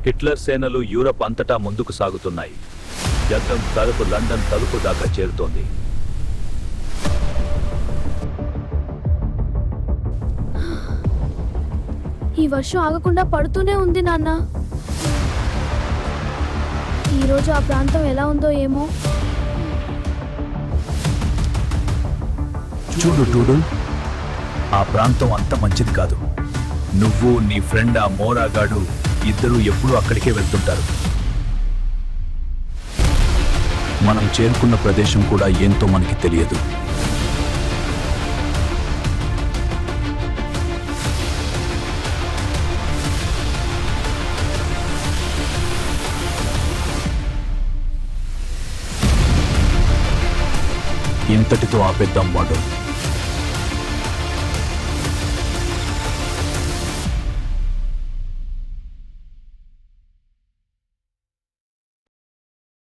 Hitler సేనలు Europe అంతటా ముందుకు సాగుతున్నాయి. యుద్ధం తలుపు లండన్ తలుపు దాకా చేరుతోంది. ఈ వర్షం ఆగకుండా పడుతూనే ఉంది నాన్న. ఈరోజు ఆ ప్రాంతం ఎలా ఉందో ఏమో. చూడు టూడుల్, ఆ ప్రాంతం అంత మంచిది కాదు. నువ్వు నీ ఫ్రెండ్ ఆ మోరాగాడు ఇద్దరూ ఎప్పుడూ అక్కడికే వెళ్తుంటారు. మనం చేరుకున్న ప్రదేశం కూడా ఏంతో మనకి తెలియదు. ఇంతటితో ఆపేద్దాం వాడు.